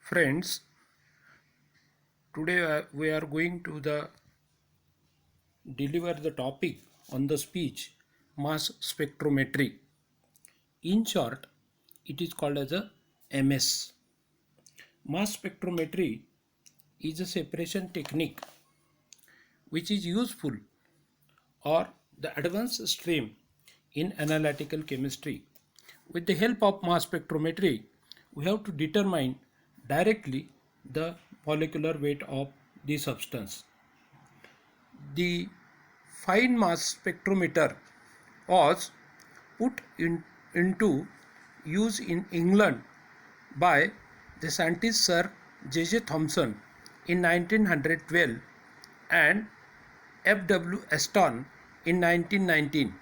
Friends, today we are going to deliver the topic on the speech mass spectrometry. In short, it is called as a MS. Mass spectrometry is a separation technique which is useful or the advanced stream in analytical chemistry. With the help of mass spectrometry, we have to determine directly the molecular weight of the substance. The fine mass spectrometer was into use in England by the scientist Sir J.J. Thomson in 1912 and F.W. Aston in 1919.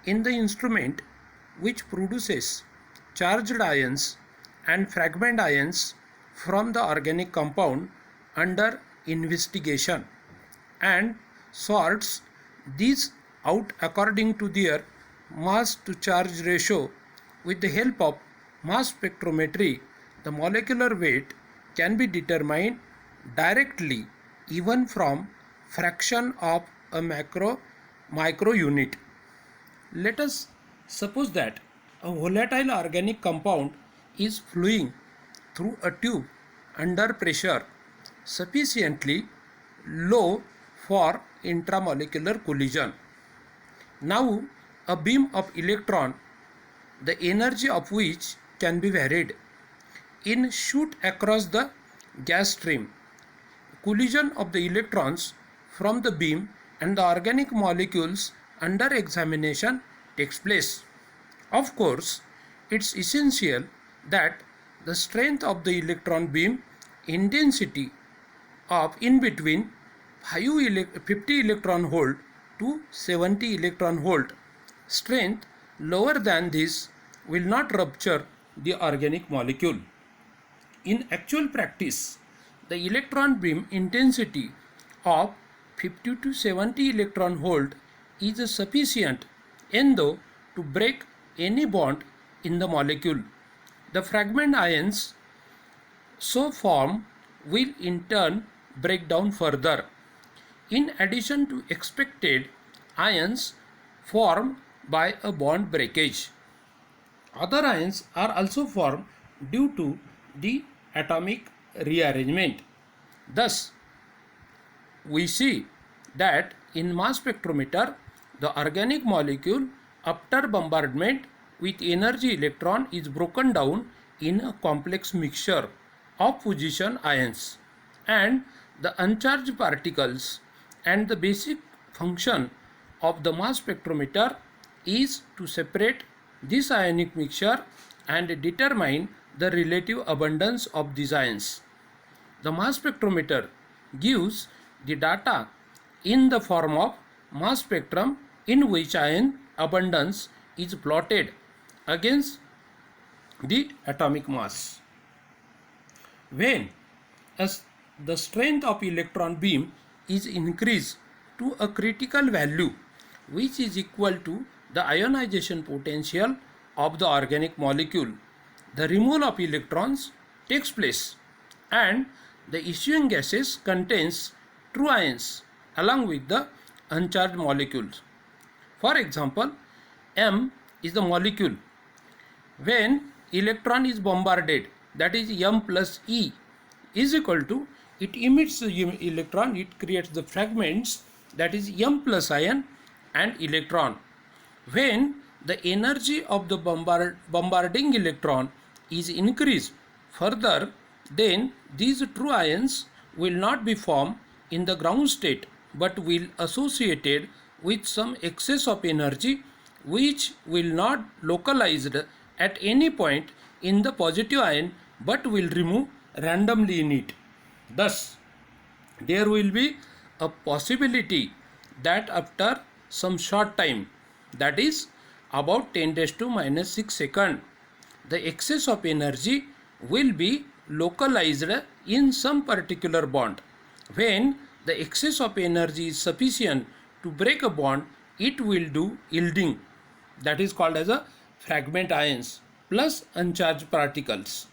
In the instrument, which produces charged ions and fragment ions from the organic compound under investigation and sorts these out according to their mass to charge ratio. With the help of mass spectrometry, the molecular weight can be determined directly even from fraction of a micro unit. Let us suppose that a volatile organic compound is flowing through a tube under pressure sufficiently low for intramolecular collision. Now, a beam of electron, the energy of which can be varied, in shoot across the gas stream. Collision of the electrons from the beam and the organic molecules under examination takes place. Of course, it's essential that the strength of the electron beam intensity of in between 50 electron volt to 70 electron volt strength lower than this will not rupture the organic molecule. In actual practice, the electron beam intensity of 50 to 70 electron volt is sufficient endo to break any bond in the molecule. The fragment ions so formed will in turn break down further. In addition to expected ions formed by a bond breakage, other ions are also formed due to the atomic rearrangement. Thus, we see that in mass spectrometer, the organic molecule after bombardment with energy electron is broken down in a complex mixture of position ions and the uncharged particles, and the basic function of the mass spectrometer is to separate this ionic mixture and determine the relative abundance of these ions. The mass spectrometer gives the data in the form of mass spectrum in which ion abundance is plotted against the atomic mass. When the strength of electron beam is increased to a critical value which is equal to the ionization potential of the organic molecule, the removal of electrons takes place and the issuing gases contains true ions along with the uncharged molecules. For example, M is the molecule. When electron is bombarded, that is M plus E is equal to, it emits the electron, it creates the fragments, that is M plus ion and electron. When the energy of the bombarding electron is increased further, then these true ions will not be formed in the ground state but will associated with some excess of energy which will not localized at any point in the positive ion but will remove randomly in it. Thus, there will be a possibility that after some short time, that is about 10 raised to minus 6 second, the excess of energy will be localized in some particular bond. When the excess of energy is sufficient to break a bond, it will do yielding, that is called as a fragment ions plus uncharged particles.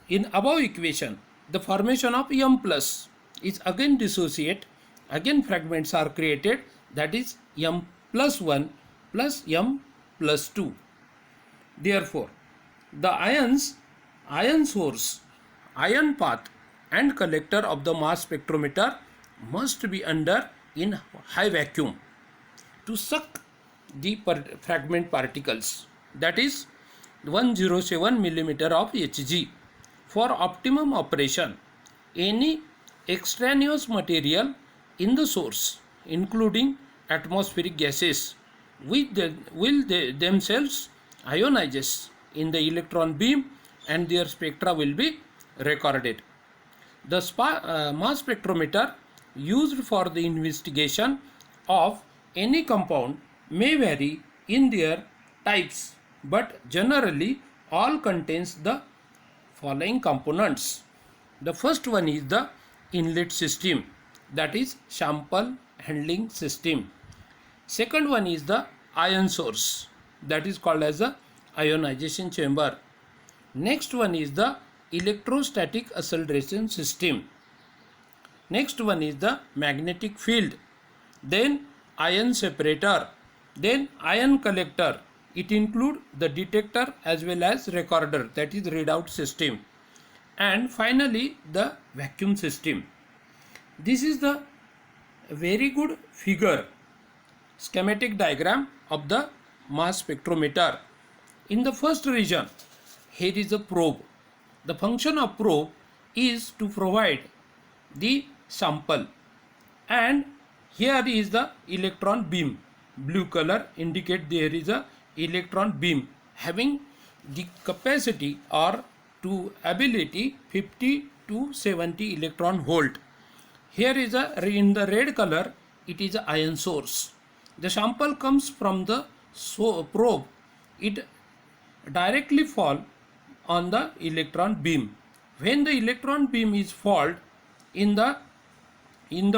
in above equation, the formation of M plus is again dissociate, again fragments are created, that is M plus 1 plus M plus 2. Therefore, the ion source, ion path and collector of the mass spectrometer must be under in high vacuum to suck the fragment particles, that is 107 millimeter of Hg. For optimum operation, any extraneous material in the source, including atmospheric gases, will themselves ionizes in the electron beam and their spectra will be recorded. The mass spectrometer used for the investigation of any compound may vary in their types, but generally all contains the following components. The first one is the inlet system, that is sample handling system. Second one is the ion source, that is called as the ionization chamber. Next one is the electrostatic acceleration system. Next one is the magnetic field, then ion separator, then ion collector. It includes the detector as well as recorder, that is readout system, and finally the vacuum system. This is the very good figure, schematic diagram of the mass spectrometer. In the first region, here is a probe. The function of probe is to provide the sample, and here is the electron beam. Blue color indicate there is a electron beam having the capacity or to ability 50 to 70 electron volt. Here is a, in the red color, it is a ion source. The sample comes from the probe. It directly fall on the electron beam. When the electron beam is fall in the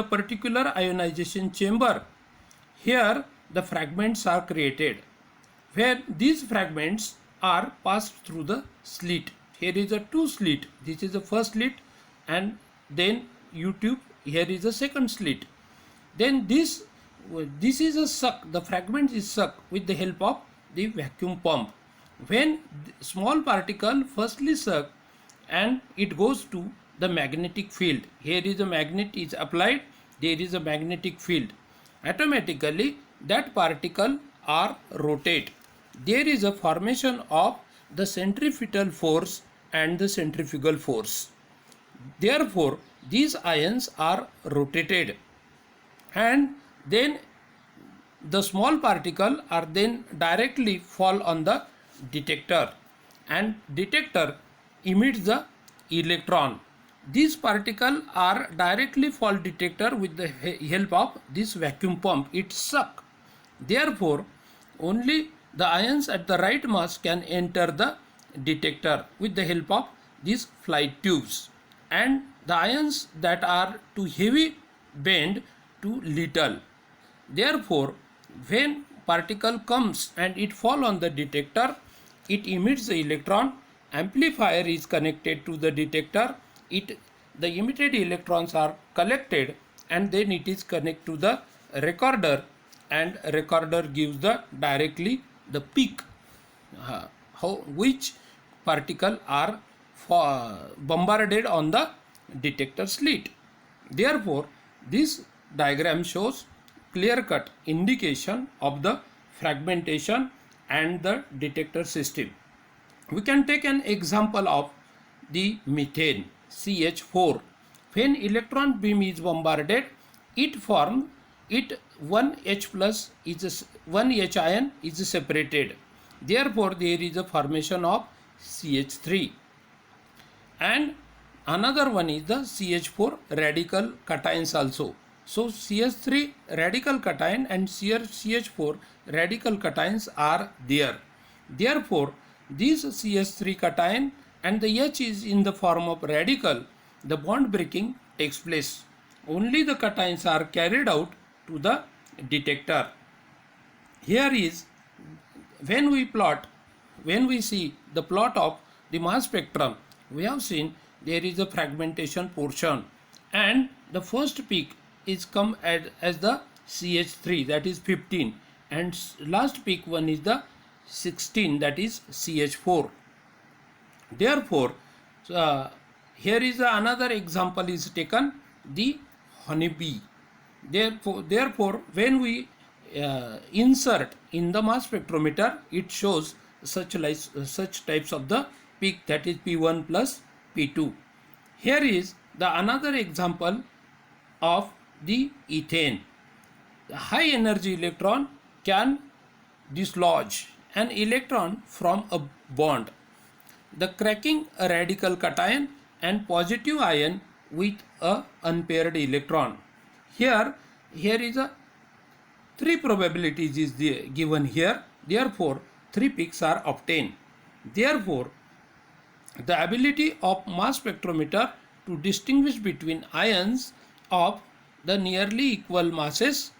particular ionization chamber, here the fragments are created, where these fragments are passed through the slit. Here is a two slit. This is the first slit, and then U-tube. Here is the second slit. Then this is a suck. The fragment is sucked with the help of the vacuum pump. When small particle firstly suck and it goes to the magnetic field. Here is a magnet is applied. There is a magnetic field. Automatically that particle are rotate. There is a formation of the centrifugal force and the centrifugal force. Therefore, these ions are rotated, and then the small particle are then directly fall on the detector, and detector emits the electron. These particles are directly fall detector with the help of this vacuum pump. It suck. Therefore, only the ions at the right mass can enter the detector with the help of these flight tubes, and the ions that are too heavy bend to little. Therefore, when particle comes and it fall on the detector, it emits the electron. Amplifier is connected to the detector. The emitted electrons are collected, and then it is connected to the recorder, and recorder gives the directly the peak which particle are bombarded on the detector slit. Therefore, this diagram shows clear-cut indication of the fragmentation and the detector system. We can take an example of the methane CH4. When electron beam is bombarded, one H plus is one H ion is separated. Therefore, there is a formation of CH3, and another one is the CH4 radical cations also. So CH3 radical cation and CH4 radical cations are there. Therefore, this CH3 cation and the H is in the form of radical, the bond breaking takes place. Only the cations are carried out to the detector. Here is when we see the plot of the mass spectrum, we have seen there is a fragmentation portion, and the first peak is come as the CH3, that is 15, and last peak one is the 16, that is CH4. Therefore, here is another example is taken, the honeybee. Therefore, when we insert in the mass spectrometer, it shows such types of the peak, that is P1 plus P2. Here is the another example of the ethane. The high energy electron can dislodge an electron from a bond, the cracking a radical cation and positive ion with a unpaired electron. Here is a 3 probabilities is given here. Therefore, 3 peaks are obtained. Therefore, the ability of mass spectrometer to distinguish between ions of the nearly equal masses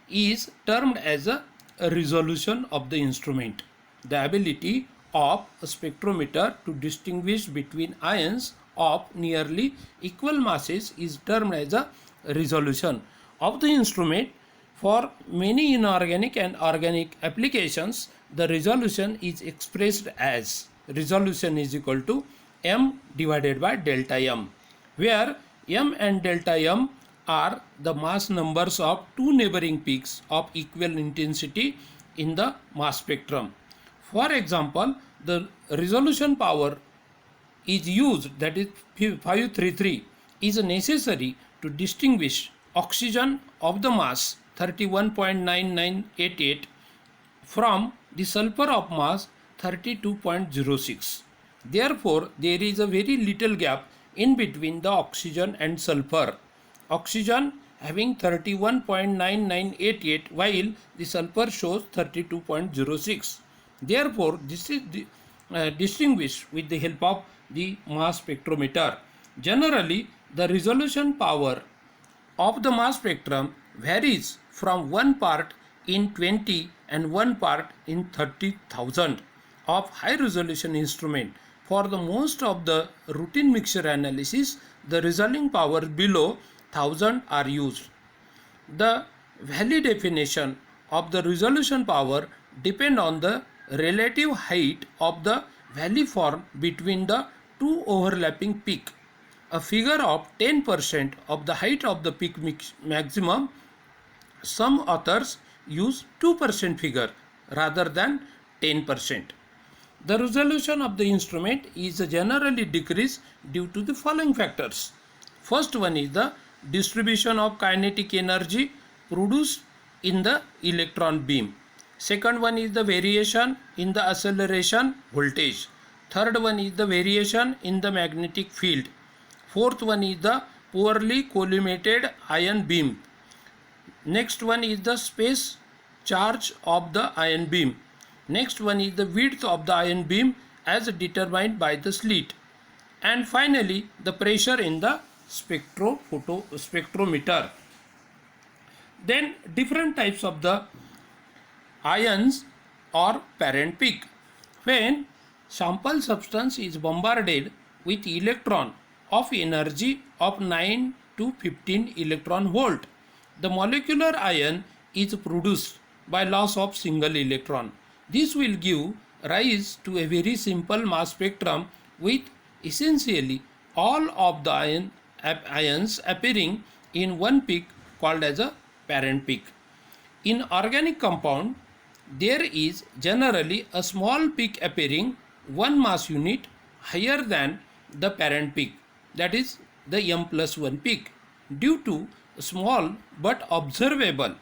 is termed as a resolution of the instrument. The ability of a spectrometer to distinguish between ions of nearly equal masses is termed as a resolution of the instrument. For many inorganic and organic applications, the resolution is expressed as resolution is equal to m divided by delta m, where m and delta m are the mass numbers of two neighboring peaks of equal intensity in the mass spectrum. For example, the resolution power is used, that is 533, is necessary to distinguish oxygen of the mass 31.9988 from the sulfur of mass 32.06. Therefore, there is a very little gap in between the oxygen and sulfur. Oxygen having 31.9988 while the sulfur shows 32.06. Therefore, this is distinguished with the help of the mass spectrometer. Generally, the resolution power of the mass spectrum varies from 1 part in 20 and 1 part in 30,000 of high resolution instrument. For the most of the routine mixture analysis, the resulting power below 1000 are used. The value definition of the resolution power depend on the relative height of the valley formed between the two overlapping peaks. A figure of 10% of the height of the peak maximum. Some authors use 2% figure rather than 10%. The resolution of the instrument is generally decreased due to the following factors. First one is the distribution of kinetic energy produced in the electron beam. Second one is the variation in the acceleration voltage. Third one is the variation in the magnetic field. Fourth one is the poorly collimated ion beam. Next one is the space charge of the ion beam. Next one is the width of the ion beam as determined by the slit. And finally, the pressure in the spectrometer. Then different types of the ions or parent peak. When sample substance is bombarded with electron of energy of 9 to 15 electron volt, the molecular ion is produced by loss of single electron. This will give rise to a very simple mass spectrum with essentially all of the ions appearing in one peak called as a parent peak. In organic compound, there is generally a small peak appearing one mass unit higher than the parent peak, that is the m+1 peak, due to small but observable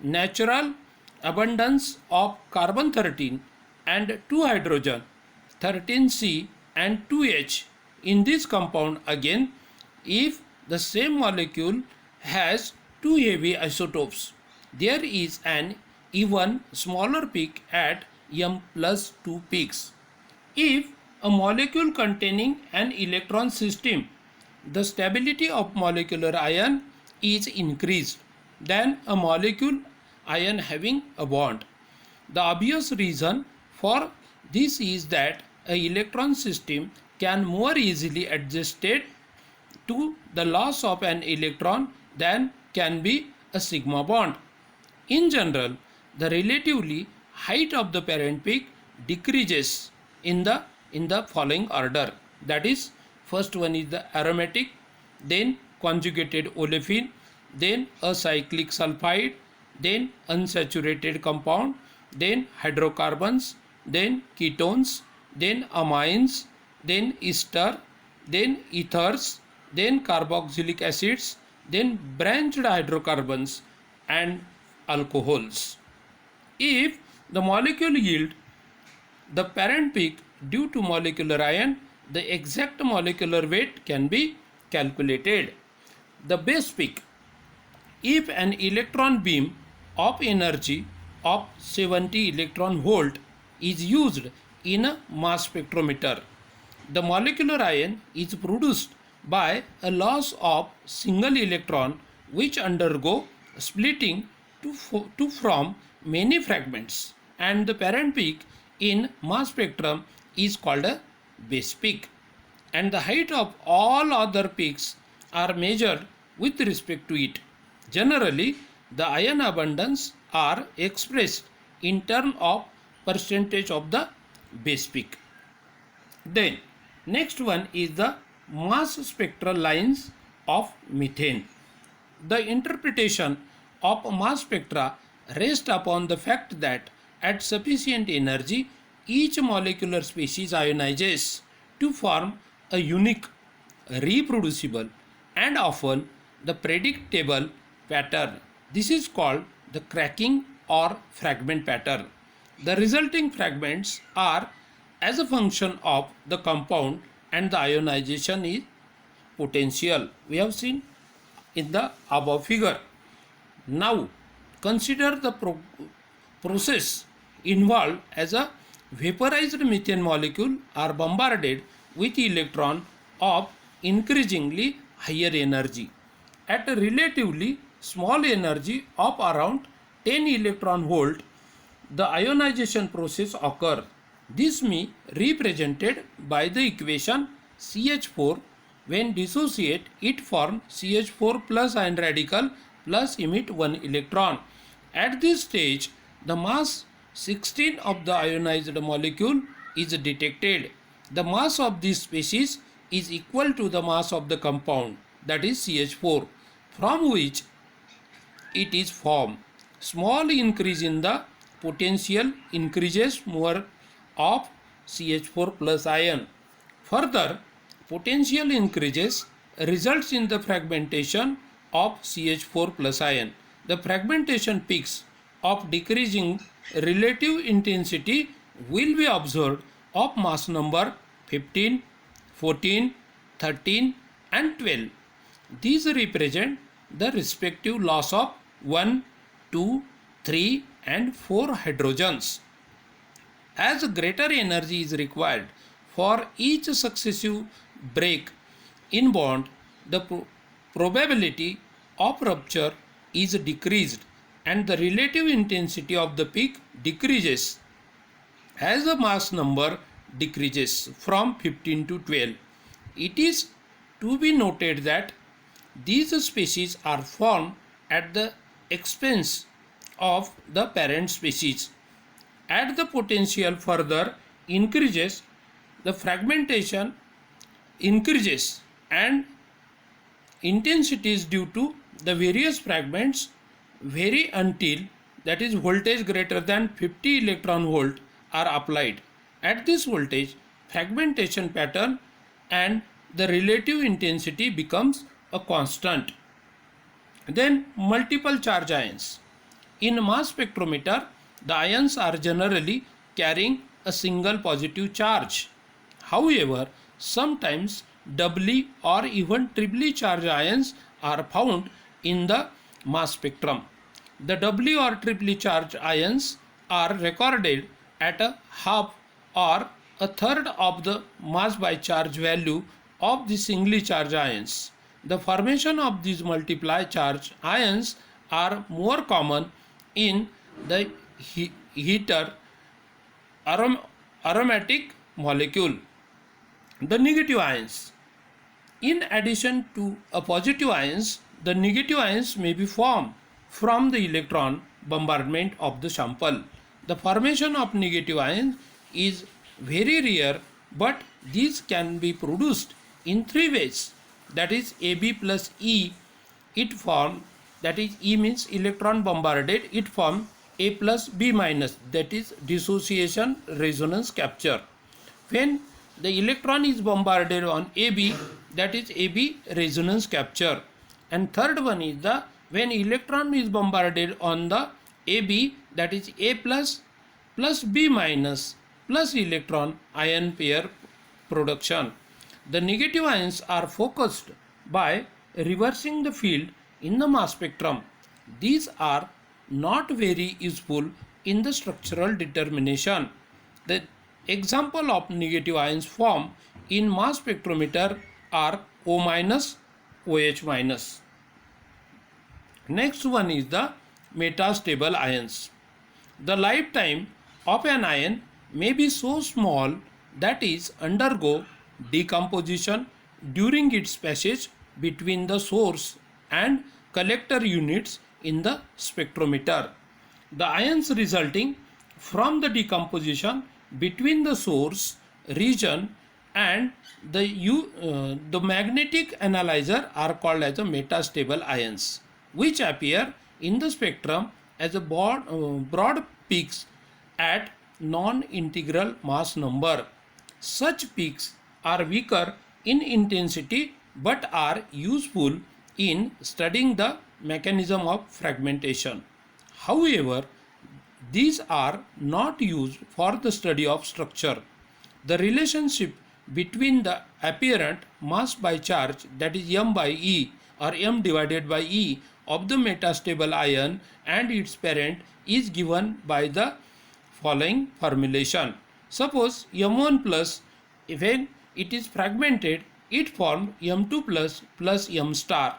natural abundance of carbon 13 and 2 hydrogen 13C and 2H in this compound. Again, if the same molecule has two heavy isotopes, there is an even smaller peak at m+2 peaks. If a molecule containing an electron system, the stability of molecular ion is increased than a molecule ion having a bond. The obvious reason for this is that an electron system can more easily adjusted to the loss of an electron than can be a sigma bond. In general, the relatively height of the parent peak decreases in the following order. That is, first one is the aromatic, then conjugated olefin, then acyclic sulfide, then unsaturated compound, then hydrocarbons, then ketones, then amines, then ester, then ethers, then carboxylic acids, then branched hydrocarbons and alcohols. If the molecule yield the parent peak due to molecular ion, the exact molecular weight can be calculated. The base peak. If an electron beam of energy of 70 electron volt is used in a mass spectrometer, the molecular ion is produced by a loss of single electron which undergo splitting to form many fragments, and the parent peak in mass spectrum is called a base peak, and the height of all other peaks are measured with respect to it. Generally, the ion abundance are expressed in terms of percentage of the base peak. Then next one is the mass spectral lines of methane. The interpretation of mass spectra rests upon the fact that at sufficient energy each molecular species ionizes to form a unique, reproducible and often the predictable pattern. This is called the cracking or fragment pattern. The resulting fragments are as a function of the compound and the ionization is potential. We have seen in the above figure. Now consider the process involved as a vaporized methane molecule are bombarded with electron of increasingly higher energy. At a relatively small energy of around 10 electron volt, the ionization process occurs. This may represented by the equation CH4. When dissociate, it forms CH4 plus ion radical plus emit one electron. At this stage, the mass 16 of the ionized molecule is detected. The mass of this species is equal to the mass of the compound, that is CH4, from which it is formed. Small increase in the potential increases more of CH4 plus ion. Further, potential increases results in the fragmentation of CH4 plus ion. The fragmentation peaks of decreasing relative intensity will be observed of mass number 15, 14, 13 and 12. These represent the respective loss of 1, 2, 3 and 4 hydrogens. As greater energy is required for each successive break in bond, the probability of rupture is decreased and the relative intensity of the peak decreases as the mass number decreases from 15 to 12. It is to be noted that these species are formed at the expense of the parent species. As the potential further increases, the fragmentation increases and intensities due to the various fragments vary until, that is, voltage greater than 50 electron volt are applied. At this voltage, fragmentation pattern and the relative intensity becomes a constant. Then multiple charge ions. In mass spectrometer, the ions are generally carrying a single positive charge. However, sometimes doubly or even triply charged ions are found in the mass spectrum. The doubly or triply charged ions are recorded at a half or a third of the mass by charge value of the singly charged ions. The formation of these multiply charged ions are more common in the heater aromatic molecule. The negative ions. In addition to a positive ions, the negative ions may be formed from the electron bombardment of the sample. The formation of negative ions is very rare, but these can be produced in three ways. That is Ab plus E, it form, that is E means electron bombarded, it form A plus B minus, that is dissociation resonance capture. When the electron is bombarded on AB, that is AB resonance capture. And third one is the when electron is bombarded on the AB, that is A plus plus B minus plus electron ion pair production. The negative ions are focused by reversing the field in the mass spectrum. These are not very useful in the structural determination. The example of negative ions formed in mass spectrometer are O minus, OH minus. Next one is the metastable ions. The lifetime of an ion may be so small that is undergo decomposition during its passage between the source and collector units in the spectrometer. The ions resulting from the decomposition between the source region and the magnetic analyzer are called as the metastable ions, which appear in the spectrum as a broad peaks at non-integral mass number. Such peaks are weaker in intensity but are useful in studying the mechanism of fragmentation. However, these are not used for the study of structure. The relationship between the apparent mass by charge, that is m by E or m divided by E of the metastable ion and its parent is given by the following formulation. Suppose m1 plus, when it is fragmented, it formed m2 plus m star.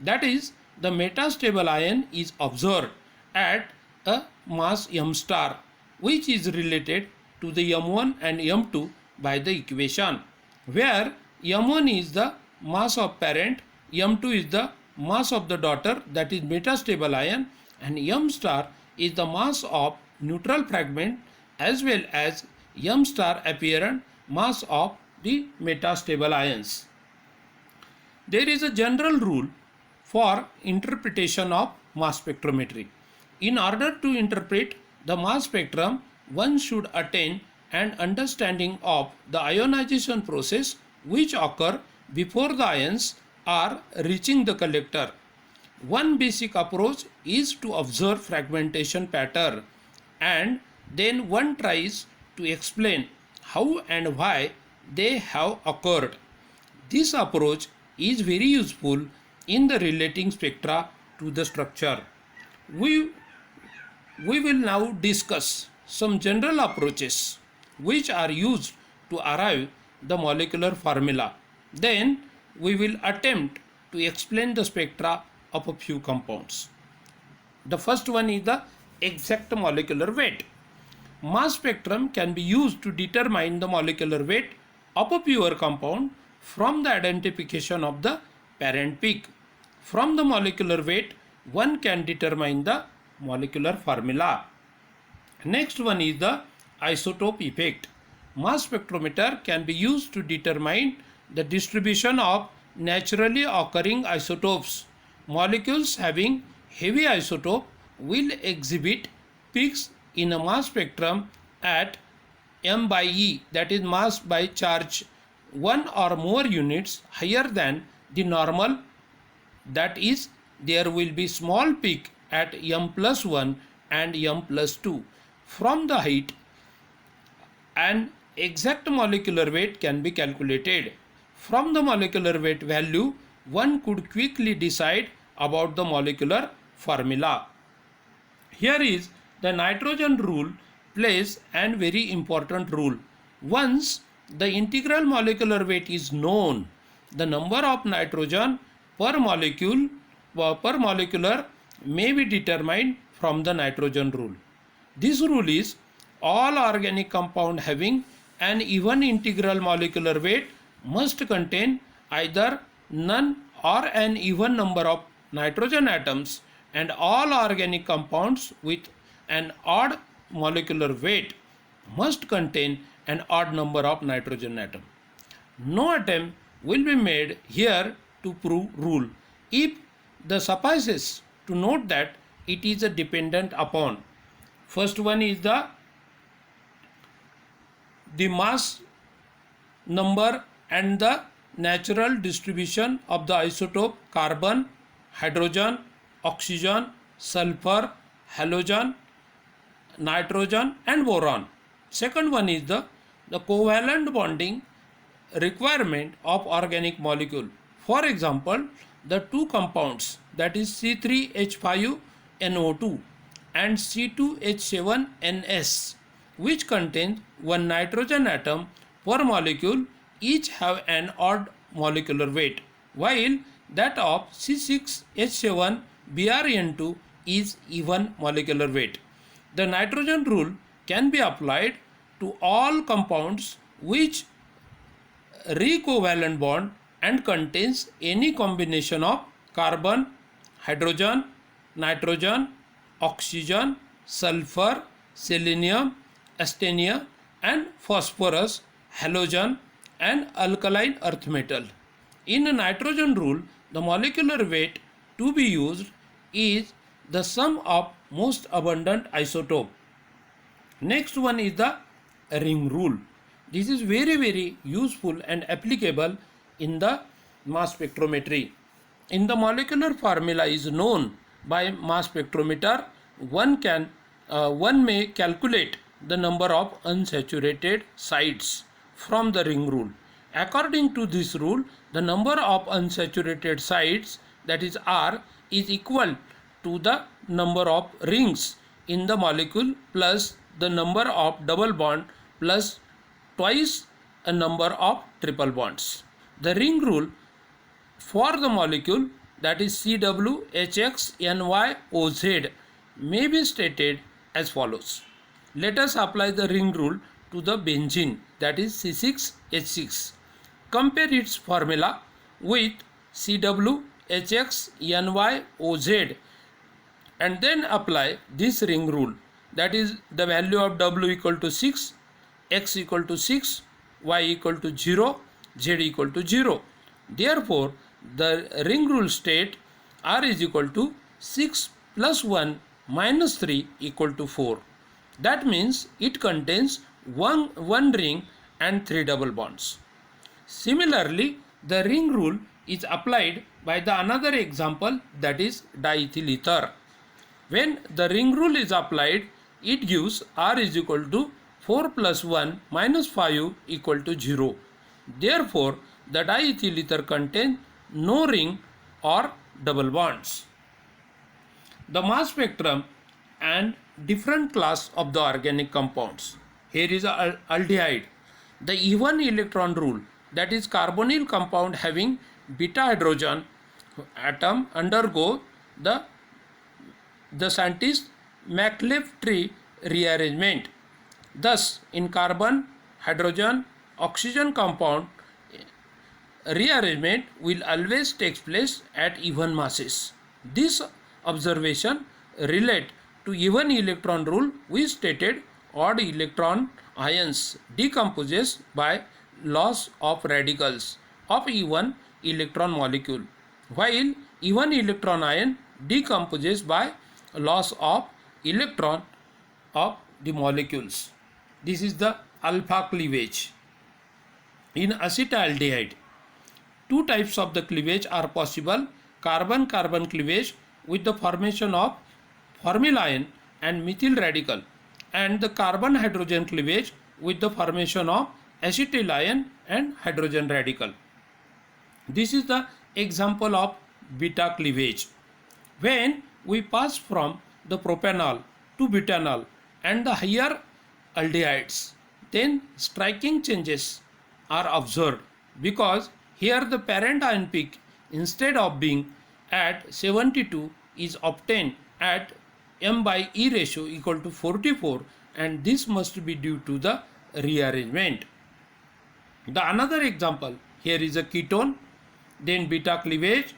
That is, the metastable ion is observed at a mass m star, which is related to the m1 and m2 by the equation, where m1 is the mass of parent, m2 is the mass of the daughter, that is metastable ion, and m star is the mass of neutral fragment as well as m star apparent mass of the metastable ions. There is a general rule for interpretation of mass spectrometry. In order to interpret the mass spectrum, one should attain an understanding of the ionization process which occur before the ions are reaching the collector. One basic approach is to observe fragmentation pattern, and then one tries to explain how and why they have occurred. This approach is very useful in the relating spectra to the structure. We will now discuss some general approaches which are used to arrive the molecular formula. Then we will attempt to explain the spectra of a few compounds. The first one is the exact molecular weight. Mass spectrum can be used to determine the molecular weight of a pure compound from the identification of the parent peak. From the molecular weight, one can determine the molecular formula. Next one is the isotope effect. Mass spectrometer can be used to determine the distribution of naturally occurring isotopes. Molecules having heavy isotope will exhibit peaks in a mass spectrum at m by E, that is mass by charge, one or more units higher than the normal, that is there will be small peak at m plus 1 and m plus 2. From the height, an exact molecular weight can be calculated. From the molecular weight value, one could quickly decide about the molecular formula. Here is the nitrogen rule plays an very important role. Once the integral molecular weight is known, the number of nitrogen per molecule per molecular may be determined from the nitrogen rule. This rule is all organic compound having An even integral molecular weight must contain either none or an even number of nitrogen atoms, and all organic compounds with an odd molecular weight must contain an odd number of nitrogen atoms. No attempt will be made here to prove rule. If the suffices to note that it is a dependent upon. First one is the mass number and the natural distribution of the isotope carbon, hydrogen, oxygen, sulfur, halogen, nitrogen and boron. Second one is the covalent bonding requirement of organic molecule. For example, the two compounds, that is C3H5NO2 and C2H7NS, which contain one nitrogen atom per molecule, each have an odd molecular weight, while that of C6H7Br2 is even molecular weight. The nitrogen rule can be applied to all compounds which recovalent bond and contains any combination of carbon, hydrogen, nitrogen, oxygen, sulfur, selenium, asthenia and phosphorus, halogen and alkaline earth metal. In a nitrogen rule, the molecular weight to be used is the sum of most abundant isotope. Next one is the ring rule. This is very useful and applicable in the mass spectrometry. In the molecular formula is known by mass spectrometer, one may calculate the number of unsaturated sites from the ring rule. According to this rule, the number of unsaturated sites, that is R, is equal to the number of rings in the molecule plus the number of double bond plus twice a number of triple bonds. The ring rule for the molecule, that is CWHXNYOZ, may be stated as follows. Let us apply the ring rule to the benzene, that is C6H6. Compare its formula with CWHXNYOZ and then apply this ring rule, that is the value of W equal to 6, X equal to 6, Y equal to 0, Z equal to 0. Therefore, the ring rule state R is equal to 6 plus 1 minus 3 equal to 4. That means it contains one ring and 3 double bonds. Similarly, the ring rule is applied by the another example, that is diethyl ether. When the ring rule is applied, it gives R is equal to 4 plus 1 minus 5 equal to 0. Therefore, the diethyl ether contains no ring or double bonds. The mass spectrum and different class of the organic compounds. Here is a aldehyde. The even electron rule, that is carbonyl compound having beta hydrogen atom, undergo the scientist McLeod tree rearrangement. Thus, in carbon, hydrogen, oxygen compound, rearrangement will always take place at even masses. This observation relate to even electron rule, we stated odd electron ions decomposes by loss of radicals of even electron molecule, while even electron ion decomposes by loss of electron of the molecules. This is the alpha cleavage. In acetaldehyde, two types of the cleavage are possible: carbon-carbon cleavage with the formation of formyl and methyl radical, and the carbon-hydrogen cleavage with the formation of acetyl and hydrogen radical. This is the example of beta cleavage. When we pass from the propanol to butanol and the higher aldehydes, then striking changes are observed, because here the parent ion peak, instead of being at 72, is obtained at M by E ratio equal to 44, and this must be due to the rearrangement. The another example, here is a ketone, then beta cleavage,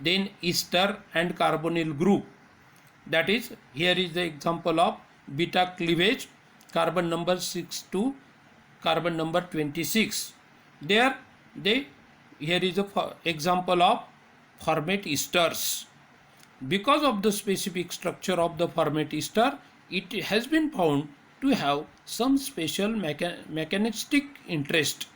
then ester and carbonyl group. That is, here is the example of beta cleavage, carbon number 6 to carbon number 26. Here is a example of formate esters. Because of the specific structure of the formate ester, it has been found to have some special mechanistic interest.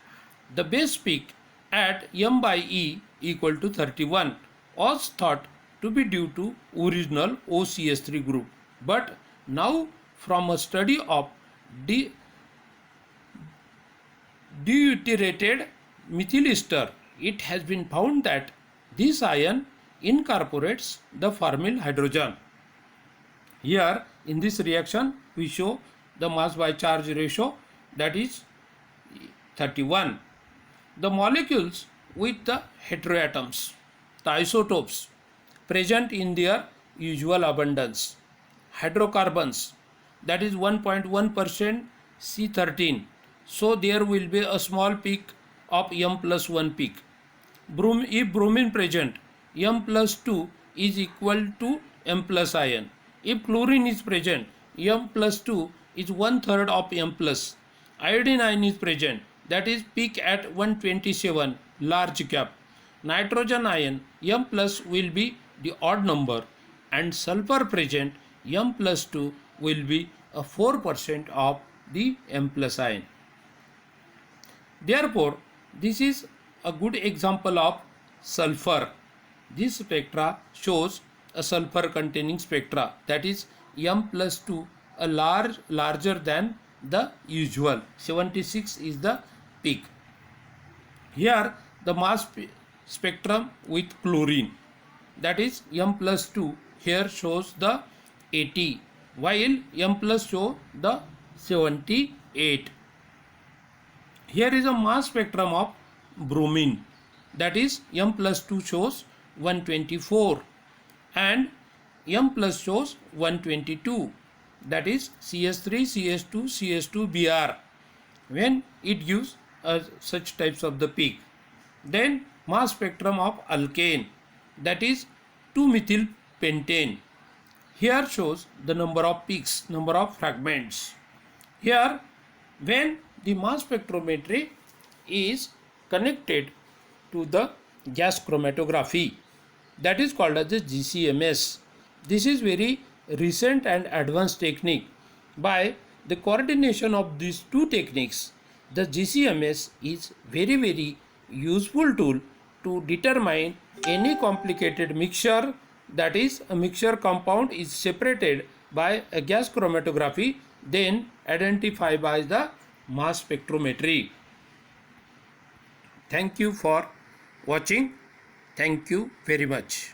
The base peak at m by E equal to 31 was thought to be due to original OCH3 group. But now from a study of deuterated methyl ester, it has been found that this ion incorporates the formyl hydrogen. Here in this reaction we show the mass by charge ratio, that is 31. The molecules with the heteroatoms, the isotopes present in their usual abundance, hydrocarbons, that is 1.1% C13, so there will be a small peak of m plus 1 peak. If bromine present, m plus 2 is equal to m plus ion. If chlorine is present, m plus 2 is 1/3 of m plus. Iodine ion is present, that is peak at 127, large cap. Nitrogen ion, m plus will be the odd number, and sulfur present, m plus 2 will be a 4% of the m plus ion. Therefore, this is a good example of sulfur. This spectra shows a sulfur containing spectra, that is m plus 2 a larger than the usual. 76 is the peak. Here the mass spectrum with chlorine, that is m plus 2 here shows the 80, while m plus show the 78. Here is a mass spectrum of bromine, that is m plus 2 shows 124 and m plus shows 122, that is CH3, CH2, CH2 Br, when it gives such types of the peak. Then mass spectrum of alkane, that is 2-methyl pentane. Here shows the number of peaks, number of fragments. Here when the mass spectrometry is connected to the gas chromatography, that is called as the GCMS. This is very recent and advanced technique. By the coordination of these two techniques, the GCMS is very useful tool to determine any complicated mixture, that is a mixture compound is separated by a gas chromatography, then identified by the mass spectrometry. Thank you for watching. Thank you very much.